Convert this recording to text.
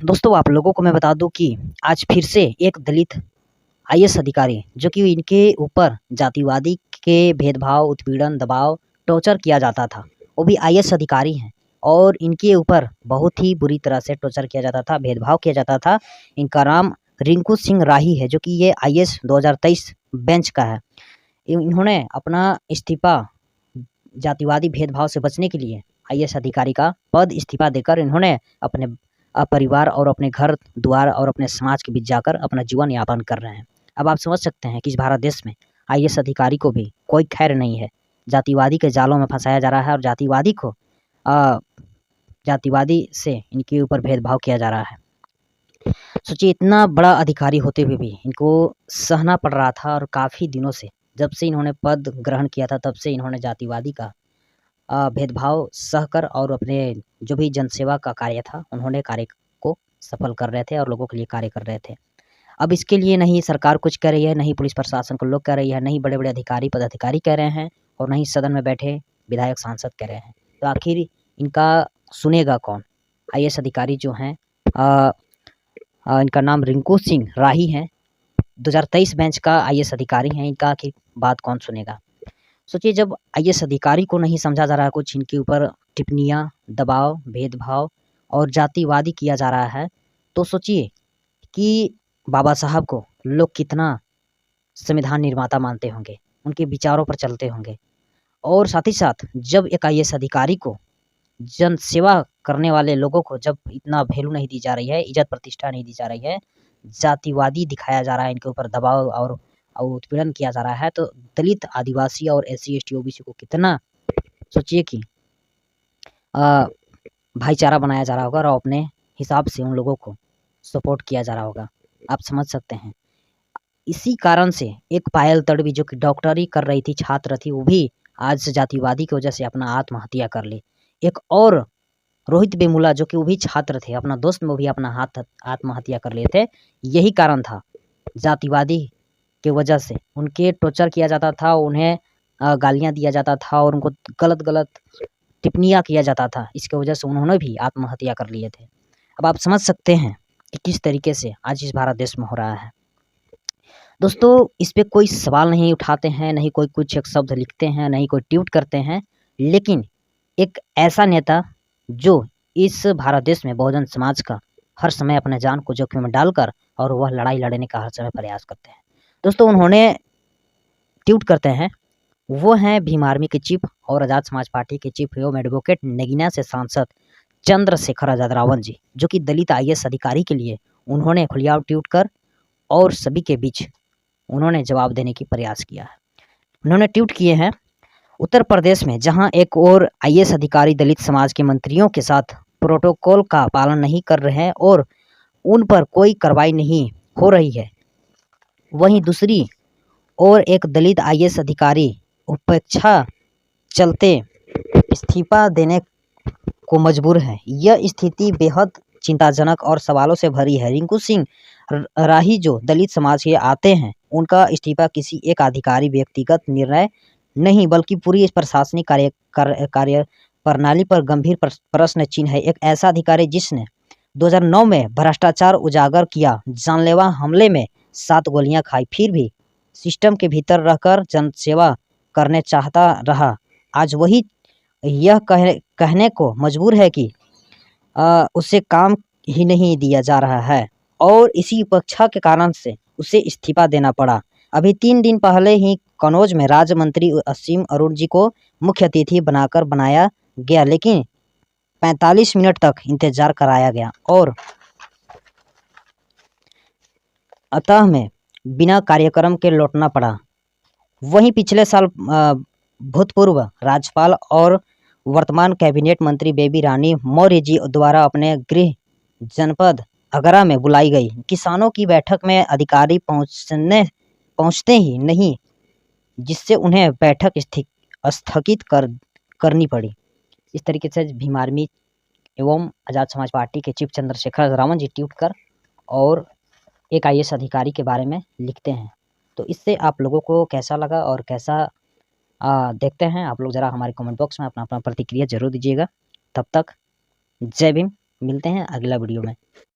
दोस्तों आप लोगों को मैं बता दूं कि आज फिर से एक दलित आईएएस अधिकारी जो कि इनके ऊपर जातिवादी के भेदभाव, उत्पीड़न, दबाव, टॉर्चर किया जाता था, वो भी आईएएस अधिकारी हैं और इनके ऊपर बहुत ही बुरी तरह से टॉर्चर किया जाता था, भेदभाव किया जाता था। इनका नाम रिंकू सिंह राही है, जो कि ये आईएएस 2023 बेंच का है। इन्होंने अपना इस्तीफा जातिवादी भेदभाव से बचने के लिए आईएएस अधिकारी का पद इस्तीफा देकर इन्होंने अपने परिवार और अपने घर द्वार और अपने समाज के बीच जाकर अपना जीवन यापन कर रहे हैं। अब आप समझ सकते हैं कि इस भारत देश में आईएएस अधिकारी को भी कोई खैर नहीं है। जातिवादी के जालों में फंसाया जा रहा है और जातिवादी से इनके ऊपर भेदभाव किया जा रहा है। सोचिए, इतना बड़ा अधिकारी होते हुए भी इनको सहना पड़ रहा था और काफ़ी दिनों से, जब से इन्होंने पद ग्रहण किया था तब से इन्होंने जातिवादी का भेदभाव सहकर और अपने जो भी जनसेवा का कार्य था उन्होंने कार्य को सफल कर रहे थे और लोगों के लिए कार्य कर रहे थे। अब इसके लिए नहीं सरकार कुछ कह रही है, नहीं पुलिस प्रशासन को लोग कह रही है, नहीं बड़े-बड़े अधिकारी पदाधिकारी कह रहे हैं और नहीं सदन में बैठे विधायक सांसद कह रहे हैं। तो आखिर इनका सुनेगा कौन? आईएएस अधिकारी जो हैं, इनका नाम रिंकू सिंह राही है, 2023 बैच का आईएएस अधिकारी हैं। इनका आखिर बात कौन सुनेगा? सोचिए, जब आईएएस अधिकारी को नहीं समझा जा रहा है कुछ, इनके ऊपर टिप्पणियाँ, दबाव, भेदभाव और जातिवादी किया जा रहा है, तो सोचिए कि बाबा साहब को लोग कितना संविधान निर्माता मानते होंगे, उनके विचारों पर चलते होंगे। और साथ ही साथ जब एक आईएएस अधिकारी को, जन सेवा करने वाले लोगों को जब इतना वैल्यू नहीं दी जा रही है, इज़्ज़त प्रतिष्ठा नहीं दी जा रही है, जातिवादी दिखाया जा रहा है, इनके ऊपर दबाव और उत्पीड़न किया जा रहा है, तो दलित, आदिवासी और एससी, एसटी, ओबीसी को कितना, सोचिए कि भाईचारा बनाया जा रहा होगा और अपने हिसाब से उन लोगों को सपोर्ट किया जा रहा होगा। आप समझ सकते हैं। इसी कारण से एक पायल तडवी जो कि डॉक्टरी कर रही थी, छात्र थी, वो भी आज जातिवादी की वजह से अपना आत्महत्या कर ली। एक और रोहित वेमुला जो कि वो भी छात्र थे, अपना दोस्त में भी अपना आत्महत्या कर लिए थे। यही कारण था, जातिवादी की वजह से उनके टॉर्चर किया जाता था, उन्हें गालियाँ दिया जाता था और उनको गलत-गलत टिप्पणियाँ किया जाता था। इसकी वजह से उन्होंने भी आत्महत्या कर लिए थे। अब आप समझ सकते हैं कि किस तरीके से आज इस भारत देश में हो रहा है। दोस्तों, इस पे कोई सवाल नहीं उठाते हैं, नहीं कोई कुछ एक शब्द लिखते हैं, नहीं कोई ट्वीट करते हैं, लेकिन एक ऐसा नेता जो इस भारत देश में बहुजन समाज का हर समय अपने जान को जोखिम में डालकर और वह लड़ाई लड़ने का हर समय प्रयास करते हैं। दोस्तों, उन्होंने ट्वीट करते हैं, वो हैं भीम आर्मी के चीफ और आज़ाद समाज पार्टी के चीफ एवं एडवोकेट नगीना से सांसद चंद्रशेखर आज़ाद रावल जी, जो कि दलित आईएएस अधिकारी के लिए उन्होंने खुलेआम ट्वीट कर और सभी के बीच उन्होंने जवाब देने की प्रयास किया है। उन्होंने ट्वीट किए हैं, उत्तर प्रदेश में जहां एक और आईएएस अधिकारी दलित समाज के मंत्रियों के साथ प्रोटोकॉल का पालन नहीं कर रहे हैं और उन पर कोई कार्रवाई नहीं हो रही है, वहीं दूसरी ओर एक दलित आईएएस अधिकारी उपेक्षा चलते इस्तीफा देने को मजबूर है। यह स्थिति बेहद चिंताजनक और सवालों से भरी है। रिंकू सिंह राही जो दलित समाज के आते हैं, उनका इस्तीफा किसी एक अधिकारी व्यक्तिगत निर्णय नहीं बल्कि पूरी प्रशासनिक कार्य प्रणाली पर गंभीर प्रश्न चिन्ह है। एक ऐसा अधिकारी जिसने 2009 में भ्रष्टाचार उजागर किया, जानलेवा हमले में 7 गोलियां खाई, फिर भी सिस्टम के भीतर रहकर जनसेवा करने चाहता रहा, आज वही यह कहने को मजबूर है कि उसे काम ही नहीं दिया जा रहा है और इसी उपेक्षा के कारण से उसे इस्तीफा देना पड़ा। अभी 3 दिन पहले ही कन्नौज में राज्य मंत्री असीम अरुण जी को मुख्य अतिथि बनाया गया, लेकिन 45 मिनट तक इंतजार कराया गया और अतः में बिना कार्यक्रम के लौटना पड़ा। वहीं पिछले साल भूतपूर्व राज्यपाल और वर्तमान कैबिनेट मंत्री बेबी रानी मौर्य जी द्वारा अपने गृह जनपद आगरा में बुलाई गई किसानों की बैठक में अधिकारी पहुंचते ही नहीं, जिससे उन्हें बैठक स्थगित करनी पड़ी। इस तरीके से भीम आर्मी एवं आज़ाद समाज पार्टी के चीफ चंद्रशेखर रावल जी ट्वीट कर और एक आईएएस अधिकारी के बारे में लिखते हैं। तो इससे आप लोगों को कैसा लगा और कैसा देखते हैं आप लोग, ज़रा हमारे कमेंट बॉक्स में अपना अपना प्रतिक्रिया जरूर दीजिएगा। तब तक जय भीम, मिलते हैं अगला वीडियो में।